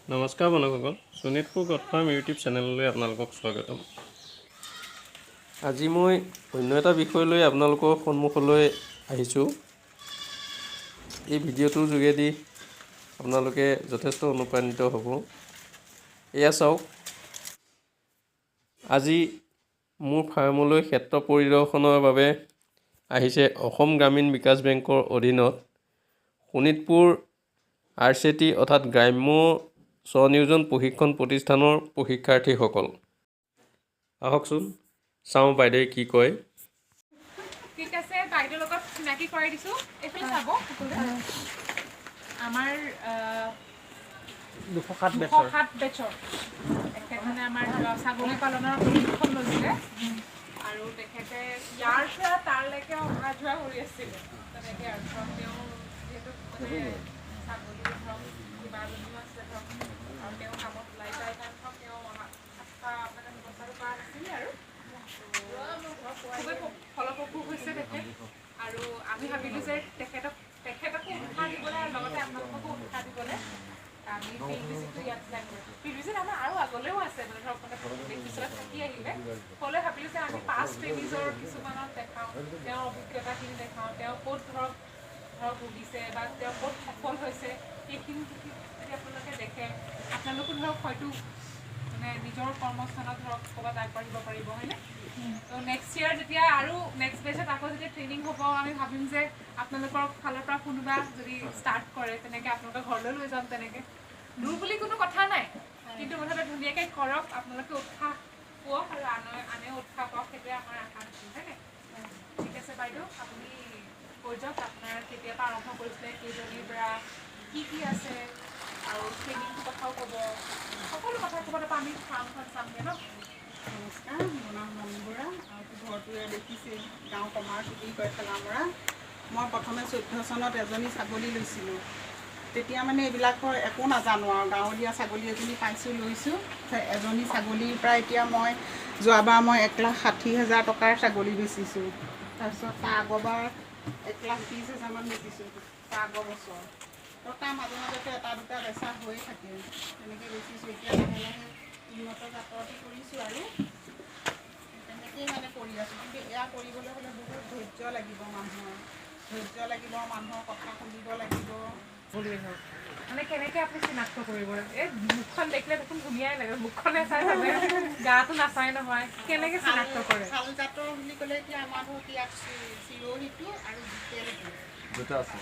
নমস্কাৰ বন্ধুসকল, Sonitpur gut farm YouTube চেনেললৈ আপোনালোকক স্বাগতম। আজি মই অন্য এটা বিষয় লৈ আপোনালোকৰ সন্মুখলৈ আহিছোঁ। এই ভিডিঅ'টোৰ যোগেদি আপোনালোকে যথেষ্ট অনুপ্ৰাণিত হ'ব। এয়া চাওক, আজি মোৰ ফাৰ্মলৈ ক্ষেত্ৰ পৰিদৰ্শনৰ বাবে আহিছে অসম গ্ৰামীণ বিকাশ বেংকৰ অধীনত শোণিতপুৰ RCT অৰ্থাৎ গ্ৰাম্য স্বনিয়োজন প্ৰশিক্ষণ প্ৰতিষ্ঠানৰ প্ৰশিক্ষাৰ্থীসকল। আহকচোন চাওঁ বাইদেৱে কি কয়। ঠিক আছে, বাইদেউৰ লগত চিনাকি কৰাই দিছোঁ। এইফালে চাব, আমাৰ 207 বেচৰ তেখেতে আমাৰ ছাগলী পালনৰ প্ৰশিক্ষণ লৈছিলে আৰু তেখেতে ইয়াৰ পৰা তাৰলৈকে অহা যোৱা কৰি আছিলে। তেনেকৈ আৰু ধৰক তেওঁ যিহেতু মানে ছাগলী ধৰক কিবাজনীও আছে ধৰক আৰু তেওঁ কামত ওলাই যায় কাৰণে ধৰক তেওঁ সাতটা মানে ব্যৱস্থাটো কৰা নাছিলে আৰু খুবেই ফলপ্ৰসূ হৈছে তেখেত। আৰু আমি ভাবিলোঁ যে তেখেতকো উৎসাহ দিবলৈ আৰু লগতে আপোনালোককো উৎসাহ দিবলৈ আমি ফিল্ড ভিজিটটো ইয়াত প্লেন কৰিছোঁ। ফিল্ড ভিজিট আমাৰ আৰু আগলৈও আছে মানে ধৰক মানে পিছলৈ থাকি আহিলে ক'লে ভাবিলোঁ যে আমি পাষ্ট ট্ৰেইনিজৰ কিছুমানত দেখাওঁ, তেওঁৰ অভিজ্ঞতাখিনি দেখাওঁ, তেওঁ ক'ত ধৰক ভুগিছে বা তেওঁ ক'ত সফল হৈছে সেইখিনি যদি আপোনালোকে দেখে আপোনালোকো ধৰক হয়তো মানে নিজৰ কৰ্মস্থানত ধৰক ক'ৰবাত আগবাঢ়িব পাৰিব, হয়নে? তো নেক্সট ইয়াৰ যেতিয়া আৰু নেক্সট বেচত আকৌ যেতিয়া ট্ৰেইনিং হ'ব আমি ভাবিম যে আপোনালোকৰ ফালৰ পৰা কোনোবা যদি ষ্টাৰ্ট কৰে তেনেকৈ আপোনালোকৰ ঘৰলৈ লৈ যাম। তেনেকৈ দূৰ বুলি কোনো কথা নাই, কিন্তু মুঠতে ধুনীয়াকৈ কৰক, আপোনালোকে উৎসাহ পোৱক আৰু আনেও উৎসাহ পাওক, সেইটোৱে আমাৰ আশা আছিল, হয়নে? ঠিক আছে বাইদেউ, আপুনি কৈ যাওক আপোনাৰ কেতিয়াৰ পৰা আৰম্ভ কৰিছিলে, কেইজনীৰ পৰা কি আছে আৰু ট্ৰেইনিংটোৰ কথাও ক'ব, সকলো কথা ক'ব। তাৰপৰা আমি ফাৰ্মখন চামগৈ ন। নমস্কাৰ, মোৰ নাম মণি বৰা আৰু ঘৰটোৱে দেখিছে গাঁও কমাৰ চুটি কয় ঠেলামৰা। মই প্ৰথমে 14 চনত এজনী ছাগলী লৈছিলোঁ। তেতিয়া মানে এইবিলাকৰ একো নাজানো আৰু গাঁৱলীয়া ছাগলী এজনী পাইছোঁ, লৈছোঁ। এজনী ছাগলীৰ পৰা এতিয়া মই যোৱাবাৰ মই 1,60,000 টকাৰ ছাগলী বেচিছোঁ। তাৰপিছত তাৰ আগৰবাৰ 1,20,000 বেচিছোঁ, তাৰ আগৰ বছৰ। তো তাৰ মাজে মাজতে এটা দুটা বেচা হৈ থাকে, তেনেকৈ বেচিছোঁ। এতিয়া লাহে লাহে উন্নত জাতৰটো কৰিছোঁ আৰু তেনেকেই মানে কৰি আছোঁ। কিন্তু এয়া কৰিবলৈ হ'লে বহুত ধৈৰ্য লাগিব, মানুহৰ কথা শুনিব লাগিব। মানে কেনেকৈ আপুনি চিনাক্ত কৰিব? এই মুখখন দেখিলে দেখোন ধুনীয়াই লাগে, মুখখনে চাই চালে গাটো নাচায় নহয়, কেনেকৈ চিনাক্ত কৰে? ভাল জাতৰ বুলি ক'লে এতিয়া আমাৰ ধৰক ইয়াত চিৰহিটো আৰু জিতেলটো দুটা আছে।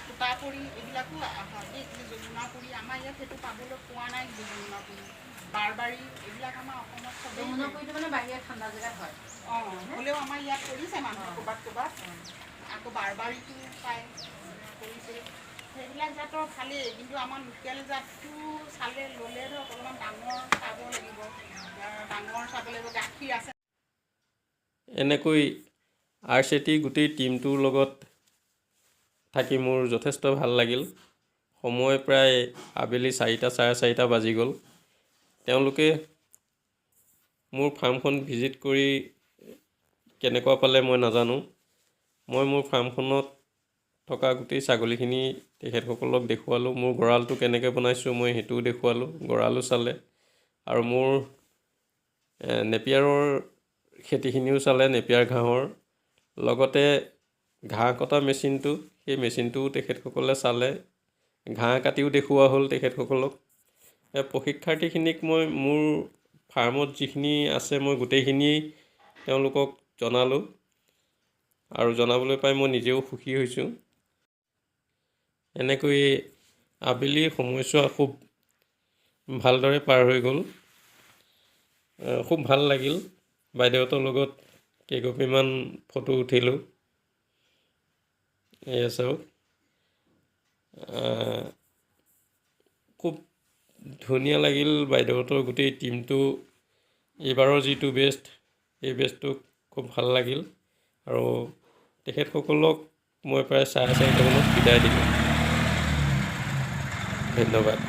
সূতাপুৰি এইবিলাকো যমুনাপুৰি আমাৰ ইয়াত সেইটো পাবলৈ পোৱা নাই। যমুনাপুৰি, বাৰবাৰী এইবিলাক আমাৰ অসমত চবেই। যমুনাপুৰিটো মানে বাহিৰত ঠাণ্ডা জেগাত হয়। হ'লেও আমাৰ ইয়াত কৰিছে মানুহ ক'ৰবাত। আকৌ বাৰবাৰীটো পায়, কৰিছে। সেইবিলাক জাতৰ ভালেই, কিন্তু আমাৰ লোকেল জাতটো ল'লে ধৰক অলপমান ডাঙৰ চাব লাগিব, গাখীৰ আছে। এনেকৈ RCT গোটেই টীমটোৰ লগত থাকি মোৰ যথেষ্ট ভাল লাগিল। সময় প্ৰায় আবেলি 4টা, 4:30 বাজি গ'ল। তেওঁলোকে মোৰ ফাৰ্মখন ভিজিট কৰি কেনেকুৱা পালে মই নাজানো। মই মোৰ ফাৰ্মখনত থকা গোটেই ছাগলীখিনি তেখেতসকলক দেখুৱালোঁ। মোৰ গঁৰালটো কেনেকৈ বনাইছোঁ মই সেইটোও দেখুৱালোঁ, গঁৰালো চালে। আৰু মোৰ নেপিয়াৰৰ খেতিখিনিও চালে, নেপিয়াৰ ঘাঁহৰ লগতে ঘাঁহ কটা মেচিনটো, সেই মেচিনটোও তেখেতসকলে চালে, ঘাঁহ কাটিও দেখুওৱা হ'ল তেখেতসকলক। প্ৰশিক্ষাৰ্থীখিনিক মই মোৰ ফাৰ্মত যিখিনি আছে মই গোটেইখিনিয়েই তেওঁলোকক জনালোঁ আৰু জনাবলৈ পাই মই নিজেও সুখী হৈছোঁ। এনেকৈ আবেলিৰ সময়ছোৱা খুব ভালদৰে পাৰ হৈ গ'ল। খুব ভাল লাগিল। বাইদেউহঁতৰ লগত কেইকপিমান ফটো উঠিলোঁ। এয়া চাওক, খুব ধুনীয়া লাগিল বাইদেউহঁতৰ গোটেই টীমটো। এইবাৰৰ যিটো বেষ্ট, এই বেষ্টটো খুব ভাল লাগিল আৰু তেখেতসকলক মই প্ৰায় 4:30 মানত বিদায় দিলোঁ। ধন্যবাদ।